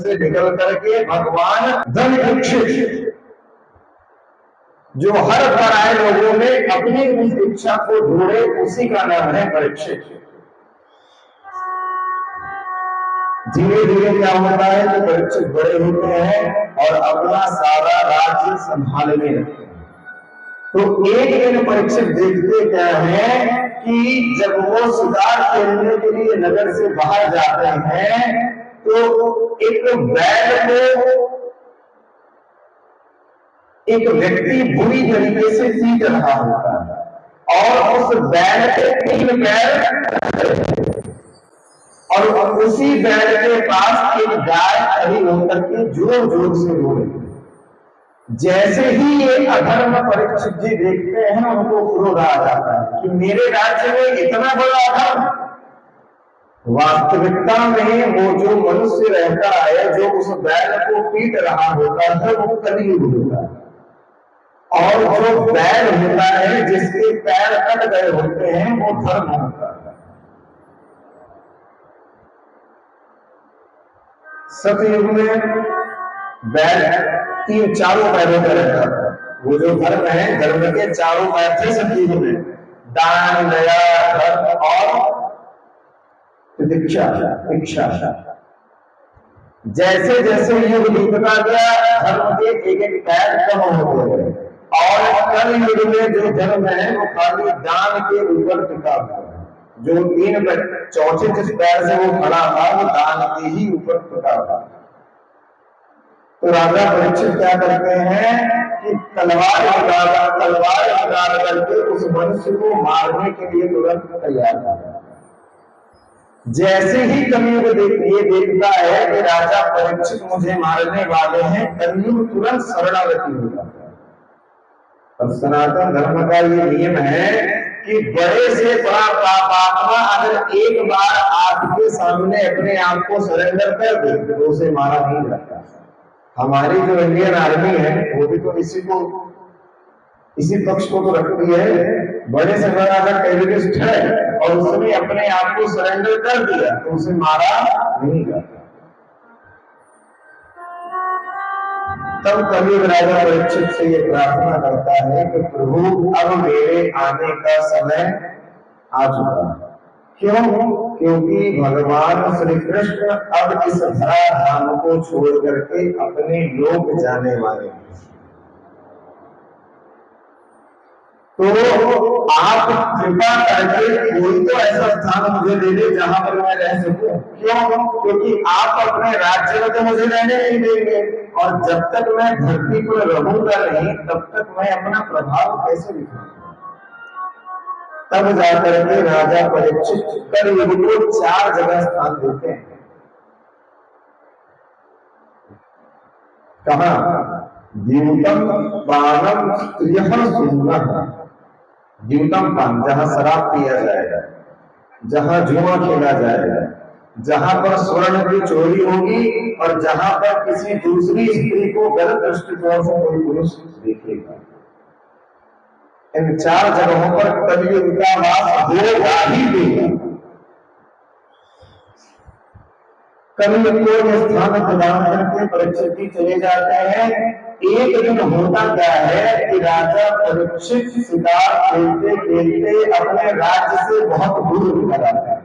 से निकल करके भगवान धन इच्छित जो हर पराये लोगों में अपनी उस इच्छा को ढूंढे, उसी का नाम है परीक्षित। धीरे धीरे क्या होता है कि परीक्षित बड़े होते हैं और अपना सारा राज्य संभालने लगते हैं। तो एक दिन परीक्षित देखते क्या है कि जब वो शिकार खेलने के लिए नगर से बाहर जाते हैं तो एक बैल को एक व्यक्ति बुरी तरीके से पीट रहा होता है और उस बैल के 3 पैर और उसी बैल के पास एक गाय खड़ी होकर के जोर जोर से रो रही है। जैसे ही ये अधर्म परीक्षित जी देखते हैं उनको क्रोध आ जाता है कि मेरे राज्य में इतना बड़ा अधर्म। वास्तविकता में वो जो मनुष्य रहता है जो उस बैल को पीट रहा होता है वो कलयुग होता है, और जो बैल होता है जिसके पैर कट गए होते हैं वो धर्म होता है। सतयुग में बैल 3-4 पैरों का रहता था। वो जो धर्म है, धर्म के 4 पैर थे सतयुग में, दान, दया, धर्म और दीक्षा। जैसे जैसे युग बीतता गया धर्म के एक पैर कम होते गए और कल युग में जो धर्म है वो खाली दान के ऊपर टिका हुआ है। जो 3 चौथे जिस पैर से वो खड़ा था वो दान के ही ऊपर टिका हुआ। तो राजा परीक्षित क्या करते हैं कि तलवार निकाल करके उस मनुष्य को मारने के लिए तुरंत तैयार हो जाता है। जैसे ही कलयुग ये देखता है कि राजा परीक्षित मुझे मारने वाले हैं, कलयुग तुरंत शरणागति हो जाता है। और सनातन धर्म का ये नियम है कि बड़े से बड़ा पापात्मा अगर एक बार आपके सामने अपने आप को सरेंडर कर दे तो उसे मारा नहीं जाता। हमारी जो इंडियन आर्मी है वो भी तो इसी पक्ष को तो रखती है। बड़े से बड़ा अगर टेररिस्ट है और उसने अपने आप को सरेंडर कर दिया तो उसे मारा नहीं जाता। तब कलयुग राजा परीक्षित से ये प्रार्थना करता है कि प्रभु अब मेरे आने का समय आ चुका है। क्यों? क्योंकि भगवान श्री कृष्ण अब इस धरा धाम को छोड़ करके अपने लोक जाने वाले हैं। तो आप कृपा करके कोई तो ऐसा स्थान मुझे दे दे जहां पर मैं रह सकूं। क्यों? क्योंकि आप अपने राज्य में तो मुझे रहने नहीं देंगे और जब तक मैं धरती पर रहूंगा नहीं तब तक मैं अपना प्रभाव कैसे दिखाऊंगा। तब जाकर के राजा परीक्षित कलयुग को 4 जगह स्थान देते हैं। कहा? द्यूतम पानम स्त्रियः सुन्दरः। द्यूतम पान, जहां शराब पिया जाएगा, जहां जुआ खेला जाएगा, जहां पर स्वर्ण की चोरी होगी और जहां पर किसी दूसरी स्त्री को गलत दृष्टिकोण से कोई पुरुष देखेगा। इन 4 जगहों पर कलयुग का वास होगा ही देगा। कलयुग को ये स्थान प्रदान करके परीक्षित जी चले जाते हैं। एक दिन होता क्या है कि राजा परीक्षित शिकार खेलते खेलते अपने राज्य से बहुत दूर निकल आते हैं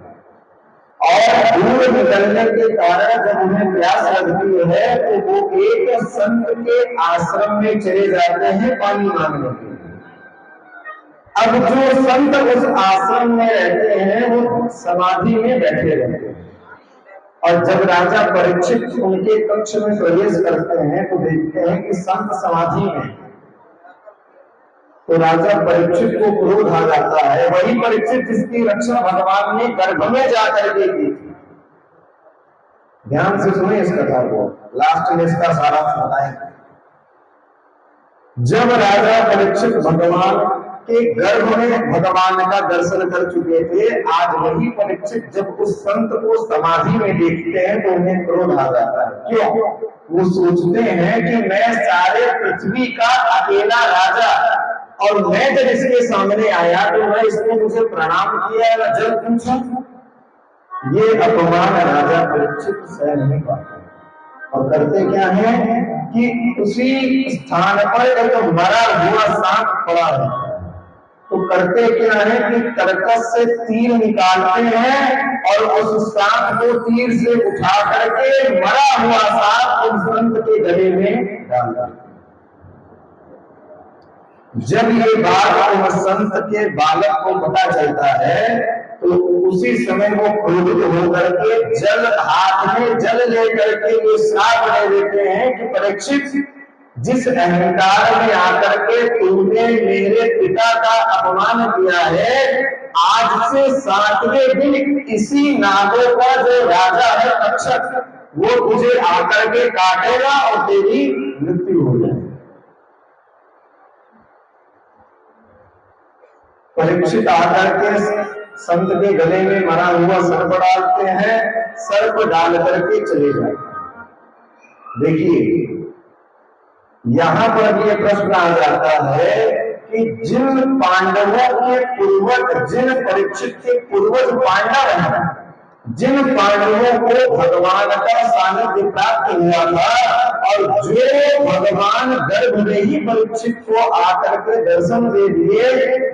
और दूर निकलने के कारण जब उन्हें प्यास लगती है तो वो एक संत के आश्रम में चले जाते हैं पानी मांगने के लिए। अब जो संत उस आश्रम में रहते हैं वो समाधि में बैठे रहते हैं और जब राजा परीक्षित उनके कक्ष में प्रवेश करते हैं तो देखते हैं कि संत समाधि में। तो राजा परीक्षित को क्रोध आ जाता है। वही परीक्षित जिसकी रक्षा भगवान ने गर्भ में जाकर के की थी। ध्यान से सुने इस कथा को, लास्ट में इसका सारा बताएंगे। जब राजा परीक्षित भगवान के गर्भ में भगवान का दर्शन कर चुके थे, आज वही परीक्षित जब उस संत को समाधि में देखते हैं तो उन्हें क्रोध आ जाता है। क्यों? वो सोचते हैं कि मैं सारे पृथ्वी का अकेला राजा और मैं जब इसके सामने आया तो मैं इसने मुझे प्रणाम किया या जब पूछा। ये अपमान राजा परीक्षित सह नहीं पाते। और करते क्या है कि उसी स्थान पर एक मरा हुआ सांप पड़ा है, तो करते क्या है कि तरकस से तीर निकालते हैं और उस सांप को तीर से उठा करके मरा हुआ सांप उस संत के गले में डाल देते। जब ये बात उस संत के बालक को पता चलता है तो उसी समय वो क्रोधित होकर के जल हाथ में जल लेकर के ये श्राप दे देते हैं कि परीक्षित, जिस अहंकार में आकर के तुमने मेरे पिता का अपमान किया है, आज से 7वें दिन इसी नागों का जो राजा है तक्षक, वो तुझे आकर के काटेगा और तेरी मृत्यु हो जाएगी। परीक्षित आकर के संत के गले में मरा हुआ सर्प डालते हैं, सर्प डाल करके चले जाते। देखिए यहां पर यह प्रश्न आ जाता है कि जिन पांडवों के पूर्वज, जिन परीक्षित के पूर्वज पांडव हैं, जिन पांडवों को भगवान का सानिध्य प्राप्त हुआ था और जो भगवान गर्भ में ही परीक्षित को आकर के दर्शन दे दिए,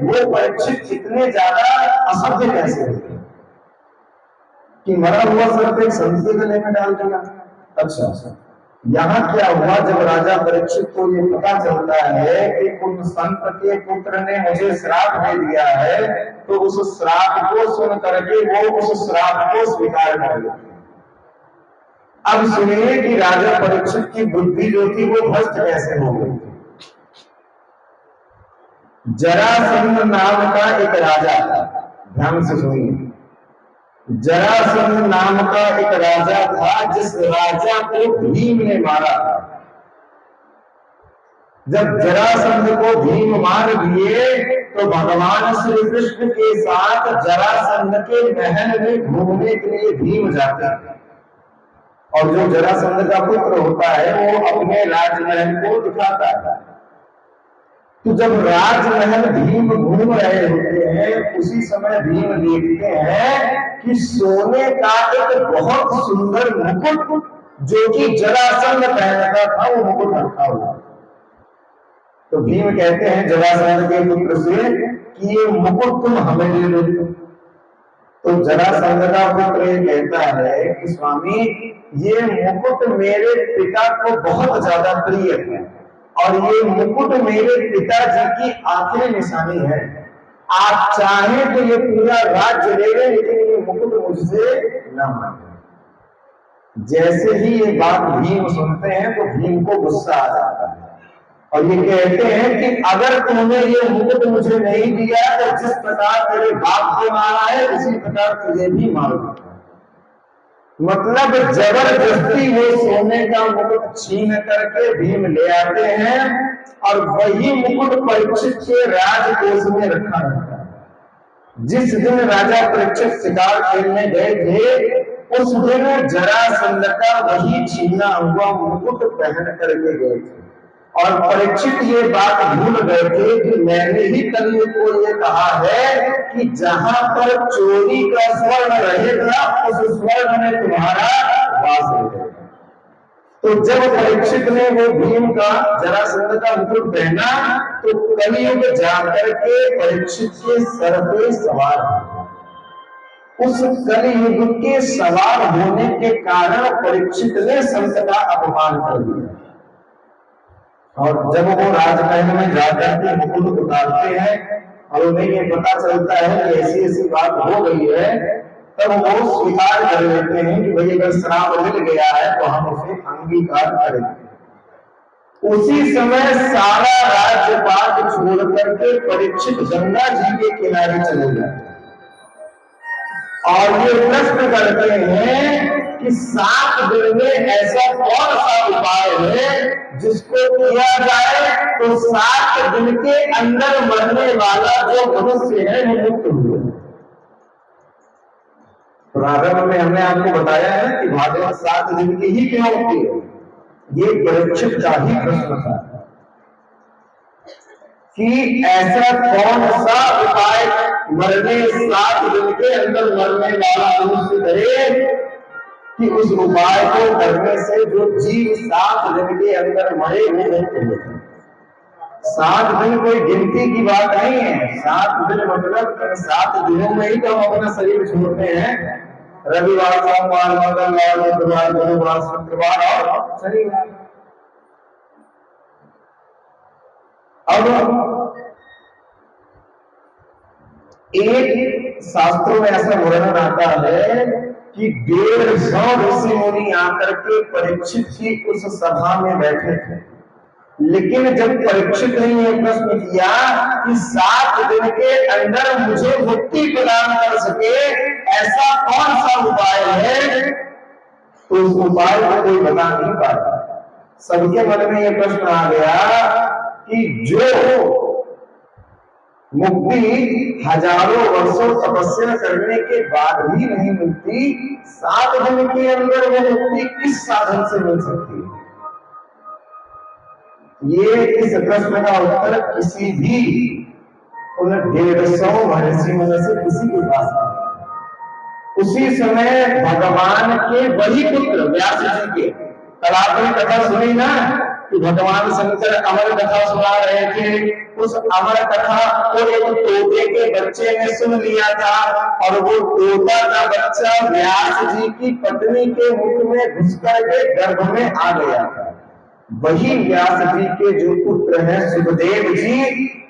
वो परीक्षित इतने ज्यादा असभ्य कैसे होते कि मरा हुआ सर्प एक संत के गले में डाल देगा। अच्छा, यहाँ क्या हुआ, जब राजा परीक्षित को ये पता चलता है कि उन संत के पुत्र ने मुझे श्राप दे दिया है, तो उस श्राप को सुन करके वो उस श्राप को स्वीकार कर लेते। अब सुनिए कि राजा परीक्षित की बुद्धि जो थी वो भ्रष्ट कैसे हो गई। जरासंध नाम का एक राजा था, ध्यान से सुनिए, जरासंध नाम का एक राजा था जिस राजा को भीम ने मारा। जब जरासंध को भीम मार दिए तो भगवान श्री कृष्ण के साथ जरासंध के महल में घूमने के लिए भीम जाते हैं, और जो जरासंध का पुत्र होता है वो अपने राजमहल को दिखाता है। तो जब राजमहल भीम घूम रहे होते हैं, उसी समय भीम देखते हैं कि सोने का एक बहुत सुंदर मुकुट जो कि जरासंध पहनता था वो मुकुट रखा हुआ। तो भीम कहते हैं जरासंध के पुत्र से कि ये मुकुट तुम हमें दे दो। तो जरासंध का पुत्र ये कहता है कि स्वामी, ये मुकुट मेरे पिता को बहुत ज्यादा प्रिय है और ये मुकुट मेरे पिताजी की आखिरी निशानी है। आप चाहें तो ये पूरा राज्य ले लें, लेकिन ये मुकुट मुझसे न मांगे। जैसे ही ये बात भीम सुनते हैं तो भीम को गुस्सा आ जाता है और ये कहते हैं कि अगर तुमने ये मुकुट मुझे नहीं दिया तो जिस प्रकार तेरे बाप को मारा है उसी प्रकार तुझे भी मारूंगा। मतलब जबरदस्ती वो सोने का मुकुट छीन करके भीम ले आते हैं और वही मुकुट परीक्षित के राजकोष में रखा रहता है। जिस दिन राजा परीक्षित शिकार खेलने गए थे उस दिन जरासंध का वही छीना हुआ मुकुट पहन करके गए थे, और परीक्षित ये बात भूल गए थे कि मैंने ही कलियुग को ये कहा है कि जहां पर चोरी का स्वर्ण रहेगा उस स्वर्ण में तुम्हारा वास रहेगा। तो जब परीक्षित ने वो भीम का जरासंध का मुकुट पहना तो कलियुग जाकर के परीक्षित के सर पे सवार हो। उस कलियुग के सवार होने के कारण परीक्षित ने संत का अपमान कर दिया, और जब वो राजमहल में जाकर के मुकुट उतारते हैं और उन्हें ये पता चलता है कि ऐसी ऐसी बात हो गई है, तब वो स्वीकार कर लेते हैं कि भाई अगर श्राप मिल गया है तो हम उसे अंगीकार करेंगे। उसी समय सारा राज्यपाट छोड़ करके परीक्षित गंगा जी के किनारे चले जाते और ये प्रश्न करते हैं कि 7 दिन में ऐसा कौन सा उपाय है जिसको किया जाए तो 7 दिन के अंदर मरने वाला जो मनुष्य है वो मुक्त हुए। प्रारंभ में हमने आपको बताया है कि भागवत 7 दिन की ही क्यों होती है, ये परीक्षित का ही प्रश्न था कि ऐसा कौन सा उपाय मरने 7 दिन के अंदर मरने वाला मनुष्य करे कि उस उपाय को करने से जो जीव 7 दिन के अंदर मरे वो मुक्त हो जाए। 7 दिन कोई गिनती की बात नहीं है। 7 दिन मतलब 7 दिनों में ही तो हम अपना शरीर छोड़ते हैं। रविवार, सोमवार, मंगलवार, बुधवार, गुरुवार, शुक्रवार और शनिवार। अब एक शास्त्रों में ऐसा वर्णन आता है कि 150 ऋषि मुनि आकर के परीक्षित की उस सभा में बैठे थे। लेकिन जब परीक्षित ने यह प्रश्न किया कि 7 दिन के अंदर मुझे मुक्ति प्रदान कर सके ऐसा कौन सा उपाय है, तो उस उपाय को कोई बता नहीं पाया। सबके मन में यह प्रश्न आ गया कि जो मुक्ति हजारों वर्षों तपस्या करने के बाद भी नहीं मिलती, 7 दिन के अंदर वो मुक्ति किस साधन से मिल सकती है? ये इस प्रश्न का उत्तर किसी भी उन 150 महर्षियों में से किसी के पास नहीं। उसी समय भगवान के वही पुत्र व्यास जी के, कल आपने कथा सुनी ना कि भगवान शंकर अमर कथा सुना रहे थे। उस अमर कथा को एक तोते के बच्चे ने सुन लिया था और वो तोता का बच्चा व्यास जी की पत्नी के मुख में घुस करके गर्भ में आ गया था। वही व्यास जी के जो पुत्र हैं सुखदेव जी,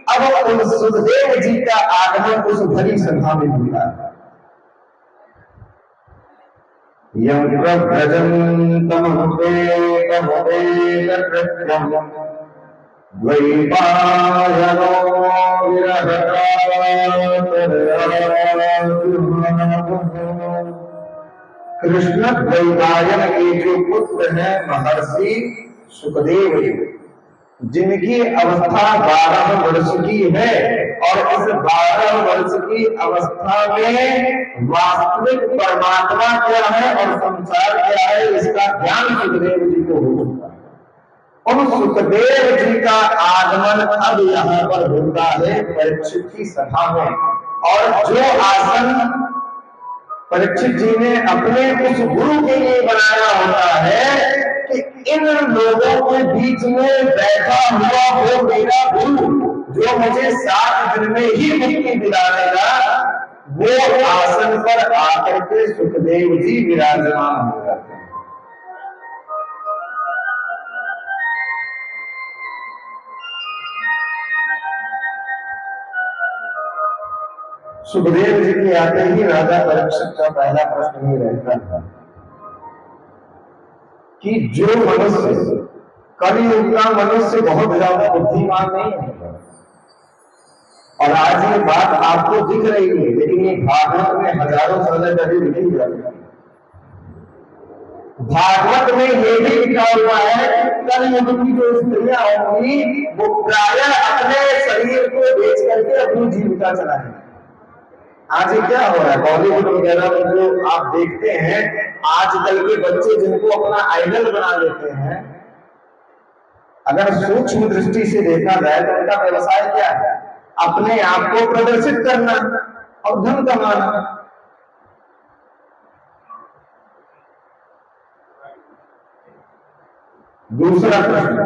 अब उन सुखदेव जी का आगमन उस भरी सभा में हुआ। यं प्रव्रजन्तम कृत्यं द्वैपायनो कृष्ण द्वैपायन के जो पुत्र हैं महर्षि सुखदेव जी, जिनकी अवस्था 12 वर्ष की है और इस 12 वर्ष की अवस्था में वास्तविक परमात्मा क्या है और संसार क्या है इसका ज्ञान सुखदेव जी को हो चुका है। उन सुखदेव जी का आगमन अब यहाँ पर होता है परीक्षित की सभा में, और जो आसन परीक्षित जी ने अपने उस गुरु के लिए बनाया होता है कि इन लोगों के बीच में बैठा हुआ वो मेरा गुरु जो मुझे 7 दिन में ही मुक्ति दिला देगा, वो आसन पर आकर के सुखदेव जी विराजमान हो जाते हैं। सुखदेव जी के आते ही राजा परीक्षित का पहला प्रश्न ही रहता था कि जो मनुष्य, कलियुग का मनुष्य बहुत ज्यादा बुद्धिमान नहीं है, और आज ये बात आपको दिख रही है, लेकिन ये भागवत में हजारों साल पहले लिखी जाती है। भागवत में ये भी लिखा हुआ है कि कलियुग की जो स्त्रियां होंगी वो प्रायः अपने शरीर को बेच करके अपनी जीविका चलाएंगी। आज क्या हो रहा है बॉलीवुड वगैरह में जो आप देखते हैं, आजकल के बच्चे जिनको अपना आइडल बना लेते हैं, अगर सूक्ष्म दृष्टि से देखा जाए तो उनका व्यवसाय क्या है? अपने आप को प्रदर्शित करना और धन कमाना। दूसरा प्रश्न,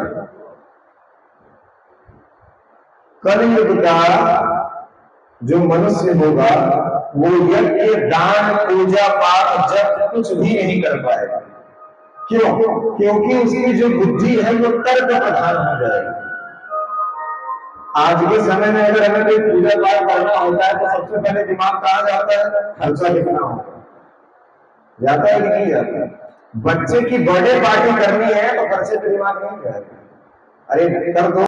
कलियुग का जो मनुष्य होगा वो यज्ञ, दान, पूजा पाठ जब कुछ भी नहीं कर पाएगा। क्यों? क्योंकि उसकी जो बुद्धि है वो तर्क प्रधान हो जाएगी। आज के समय में अगर हमें कोई पूजा पाठ करना होता है तो सबसे पहले दिमाग कहाँ जाता है? खर्चा कितना होगा, जाता है कि नहीं जाता? बच्चे की बर्थडे पार्टी करनी है तो खर्चे पे दिमाग नहीं जाएगा, अरे कर दो।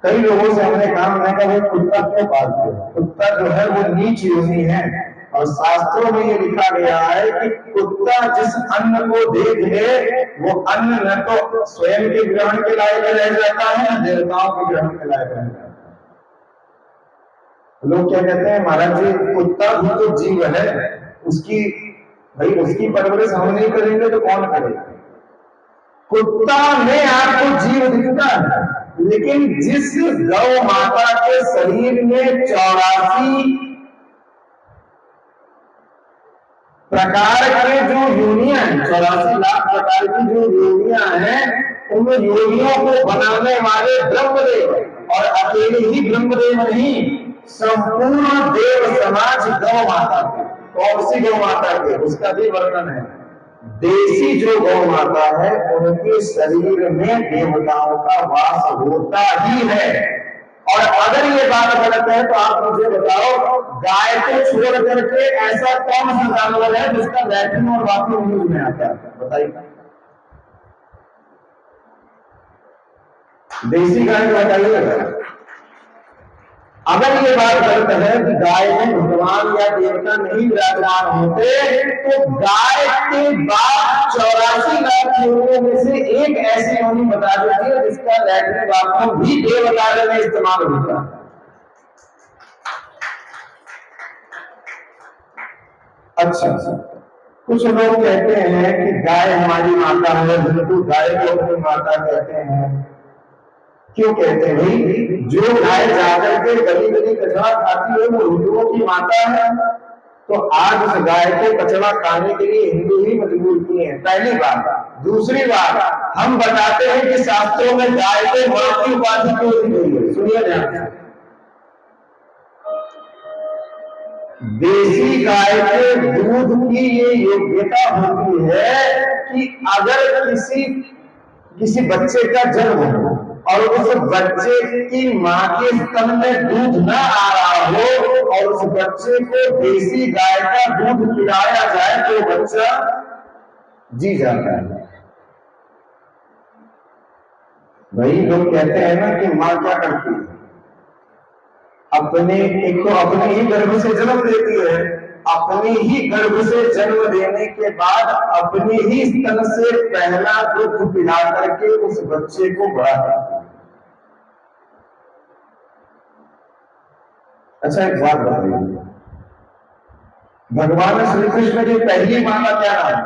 कई लोगों से हमने कहा, मैं कहा वो कुत्ता क्यों पालते हो? कुत्ता जो है वो नीच योनि है, और शास्त्रों में ये लिखा गया है कि कुत्ता जिस अन्न को देख ले वो अन्न न तो स्वयं के ग्रहण के लायक रह जाता है न देवताओं के ग्रहण के लायक रह जाता है। लोग क्या कहते हैं, महाराज जी कुत्ता भी तो जीव है, उसकी भाई उसकी परवरिश हम नहीं करेंगे तो कौन करेगा? कुत्ता में आपको जीव दिखता है, लेकिन जिस गौ माता के शरीर में 84 प्रकार के जो योनियां हैं, 84 लाख प्रकार की जो योनियां हैं, उन योनियों को बनाने वाले ब्रह्मदेव, और अकेले ही ब्रह्मदेव नहीं, संपूर्ण देव समाज गौ माता के। कौन सी गौ माता के, उसका भी वर्णन है। देसी जो गौ माता है उनके शरीर में देवताओं का वास होता ही है। और अगर ये बात गलत है तो आप मुझे बताओ, गाय को छोड़ करके ऐसा कौन सा जानवर है जिसका लैट्रिन और बाथरूम यूज में आता है, बताइए। देसी गाय बताइए। अगर ये बात गलत है कि गाय में भगवान या देवता नहीं विराजमान होते, तो गाय के बाद 84 लाख योनियों में से एक ऐसी योनि बता दीजिए जिसका लैट्रिन बाथरूम भी देवता में इस्तेमाल होता है। अच्छा, कुछ लोग कहते हैं कि गाय हमारी माता है, बिल्कुल गाय को अपनी माता कहते हैं। क्यों कहते हैं भाई? जो गाय जाकर के गली गली कचरा खाती है वो हिंदुओं की माता है, तो आज उस गाय को कचरा खाने के लिए हिंदू ही मजबूर किए हैं, पहली बात। दूसरी बात, हम बताते हैं कि शास्त्रों में गाय को मां की उपाधि क्यों दी गई है, सुनिए ध्यान से। देसी गाय के दूध की ये योग्यता होती है कि अगर किसी बच्चे का जन्म हो और उस बच्चे की मां के स्तन में दूध न आ रहा हो और उस बच्चे को देसी गाय का दूध पिलाया जाए तो बच्चा जी जाता है। वही लोग कहते हैं ना कि मां क्या करती है, एक तो अपने ही गर्भ से जन्म देती है, अपने ही गर्भ से जन्म देने के बाद अपने ही स्तन से पहला दूध पिला करके उस बच्चे को बड़ा करती है। अच्छा, एक बात बताइए, भगवान श्री कृष्ण की पहली मां का क्या नाम है?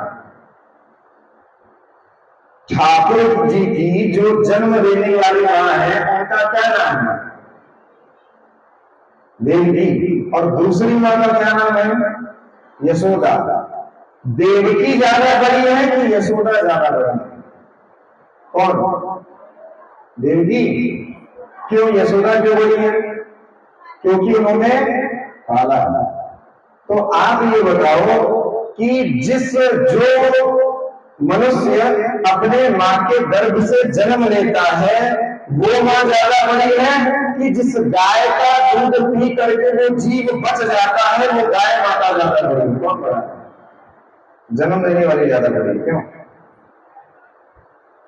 ठाकुर जी की जो जन्म देने वाली मां है उनका क्या नाम है? देवकी। और दूसरी मां का क्या नाम है? यशोदा। देवकी ज्यादा बड़ी है कि यशोदा ज्यादा बड़ी है? कौन? देवकी। क्यों यशोदा क्यों बड़ी है? क्योंकि उन्होंने पाला। तो आप ये बताओ कि जो मनुष्य अपने मां के गर्भ से जन्म लेता है वो मां ज्यादा बड़ी है कि जिस गाय का दूध पी करके वो जीव बच जाता है वो गाय माता ज्यादा बड़ी है? कौन बड़ा? जन्म देने वाली ज्यादा बड़ी। क्यों?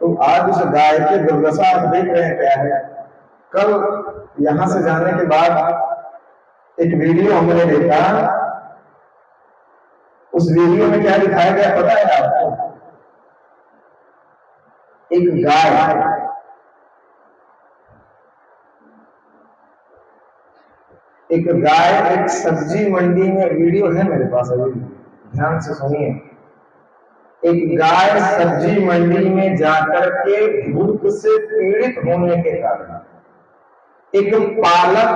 तो आज उस गाय की दुर्दशा आप देख रहे हैं क्या है। कल यहां से जाने के बाद एक वीडियो हमने देखा, उस वीडियो में क्या दिखाया गया पता है आपको? एक गाय एक सब्जी मंडी में, वीडियो है मेरे पास अभी, ध्यान से सुनिए। एक गाय सब्जी मंडी में जाकर के भूख से पीड़ित होने के कारण एक पालक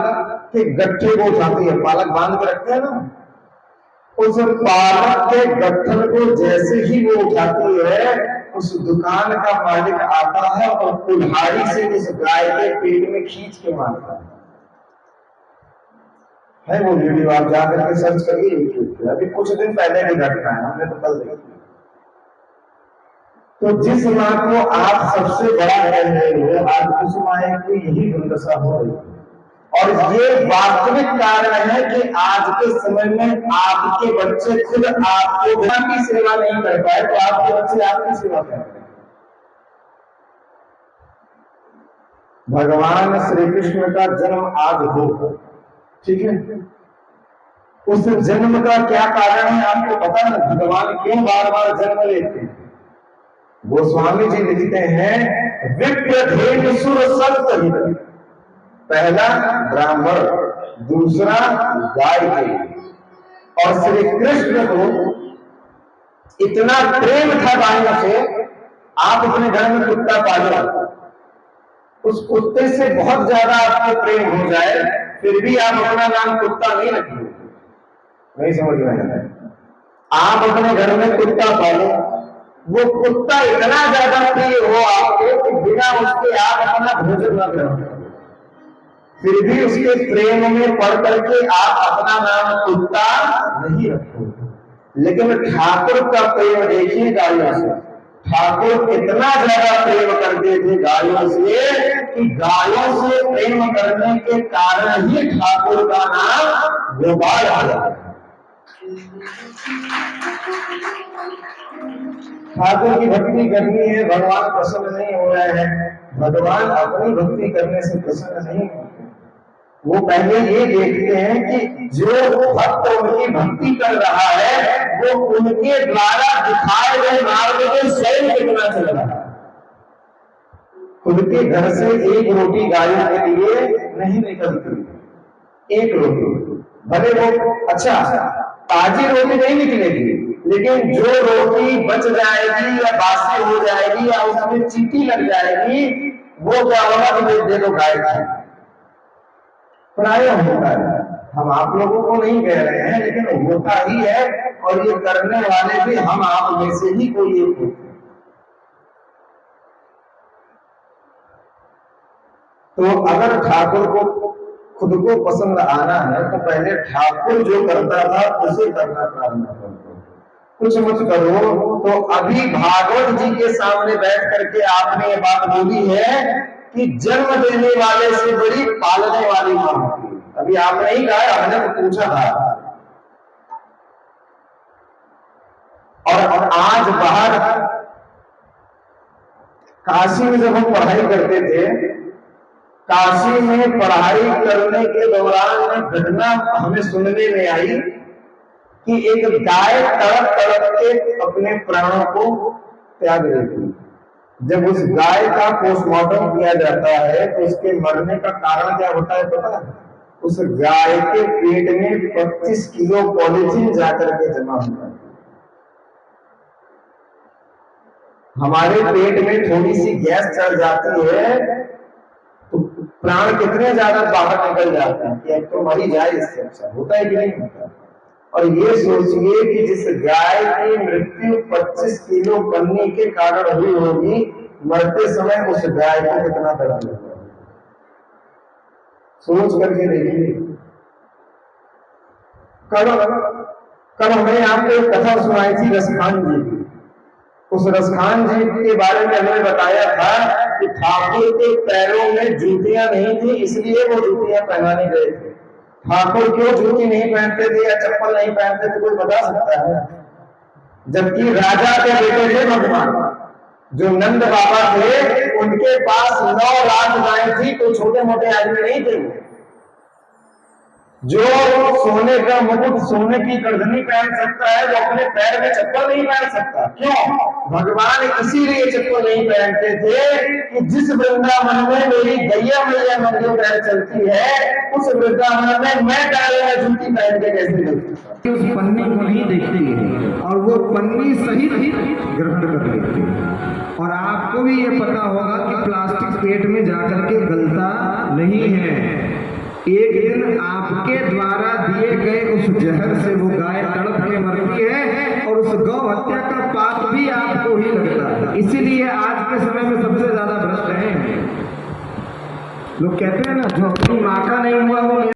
के गट्ठे को उठाती है। पालक बांध के रखते हैं ना, उस पालक के गट्ठन को जैसे ही वो उठाती है उस दुकान का मालिक आता है और कुल्हाड़ी से उस गाय के पेट में खींच के मारता है। वो वीडियो आप जाकर के सर्च करिए यूट्यूब पे, अभी कुछ दिन पहले की घटना है, हमने तो कल देखी। तो जिस मां को आप सबसे बड़ा कह रहे हो, आज उस मां की यही दुर्दशा हो रही है। और ये वास्तविक कारण है कि आज के समय में आपके बच्चे खुद आपको की सेवा नहीं कर पाए तो आपके बच्चे आपकी सेवा करते हैं। भगवान श्री कृष्ण का जन्म आज हो, ठीक है, उस जन्म का क्या कारण है आपको पता है? भगवान क्यों बार बार जन्म लेते हैं? गोस्वामी जी लिखते हैं, विप्र सुर सप्त, पहला ब्राह्मण, दूसरा गाय के। और श्री कृष्ण को इतना प्रेम था गायों से, आप अपने घर में कुत्ता पालो, उस कुत्ते से बहुत ज्यादा आपको प्रेम हो जाए फिर भी आप अपना नाम कुत्ता नहीं रखिए। नहीं समझ रहे हैं? आप अपने घर में कुत्ता पालो, वो कुत्ता इतना ज्यादा प्रिय हो आपको कि बिना उसके आप अपना भोजन न करो, फिर भी उसके प्रेम में पड़ करके आप अपना नाम कुत्ता नहीं रखोगे। लेकिन ठाकुर का प्रेम देखिए गायों से, ठाकुर कितना ज्यादा प्रेम करते थे गायों से कि गायों से प्रेम करने के कारण ही ठाकुर का नाम गोपाल आया। ठाकुर की भक्ति करनी है, भगवान प्रसन्न नहीं हो रहे हैं, भगवान अपनी भक्ति करने से प्रसन्न नहीं होते। वो पहले ये देखते हैं कि जो भक्त उनकी भक्ति कर रहा है वो उनके द्वारा दिखाए गए मार्ग में स्वयं कितना चल रहा है। खुद के घर से एक रोटी गायों के लिए नहीं निकलती, एक रोटी, भले वो अच्छा ताजी रोटी नहीं निकलेगी, लेकिन जो रोटी बच जाएगी या बासी हो जाएगी या उसमें चींटी लग जाएगी, वो क्या होगा कि दे दो गाय का। प्राय होता है, हम आप लोगों को नहीं कह रहे हैं, लेकिन होता ही है, और ये करने वाले भी हम आप में से ही कोई एक होते हैं। तो अगर ठाकुर को खुद को पसंद आना है तो पहले ठाकुर जो करता था उसे करना प्रारंभ करो, कुछ मत करो। तो अभी भागवत जी के सामने बैठ करके आपने ये बात बोली है कि जन्म देने वाले से बड़ी पालने वाली मां होती है। अभी आपने ही कहा, हमने तो पूछा था। और आज बाहर काशी में जब हम पढ़ाई करते थे, काशी में पढ़ाई करने के दौरान घटना हमें सुनने में आई कि एक गाय तड़प तड़प के अपने प्राणों को त्याग देती। जब उस गाय का पोस्टमार्टम किया जाता है तो उसके मरने का कारण क्या होता है पता है? उस गाय के पेट में 25 किलो पॉलीथीन जाकर के जमा होता है। हमारे पेट में थोड़ी सी गैस चढ़ जाती है तो प्राण कितने ज्यादा बाहर निकल जाते हैं कि अब तो मरी जाए, इससे अच्छा होता है कि नहीं होता। और ये सोचिए कि जिस गाय की मृत्यु 25 किलो पन्नी के कारण हुई होगी, मरते समय उस गाय को कितना दर्द होगा, सोच करके देखिए। कल हमने आपको एक कथा सुनाई थी रसखान जी की। उस रसखान जी के बारे में हमने बताया था कि ठाकुर के पैरों में जूतियां नहीं थी, इसलिए वो जूतियां पहनाने गए थे। ठाकुर क्यों जूती नहीं पहनते थे या चप्पल नहीं पहनते थे, कोई बता सकता है? जबकि राजा के बेटे थे भगवान, जो नंद बाबा थे, उनके पास 9 लाख गायें थी, तो छोटे मोटे आदमी नहीं थे। जो सोने का मुकुट, सोने की गर्दनी पहन सकता है, वो अपने पैर में चप्पल नहीं पहन सकता। क्यों? भगवान इसीलिए चप्पल नहीं पहनते थे कि जिस वृंदावन में मेरी गैया मैया मंदिर पैर चलती है, उस वृंदावन में मैं पैरों में जूती पहन के कैसे चल सकता। उस पन्नी को नहीं देखती है और वो पन्नी सहित ग्रहण कर लेती है। और आपको भी ये पता होगा कि प्लास्टिक पेट में जाकर के गलता नहीं है। एक दिन आपके द्वारा दिए गए उस जहर से वो गाय तड़प के मरती है और उस गौ हत्या का पाप भी आपको ही लगता है। इसीलिए आज के समय में सबसे ज्यादा भ्रष्ट है। लोग कहते हैं ना, जो अपनी माँ का नहीं हुआ वो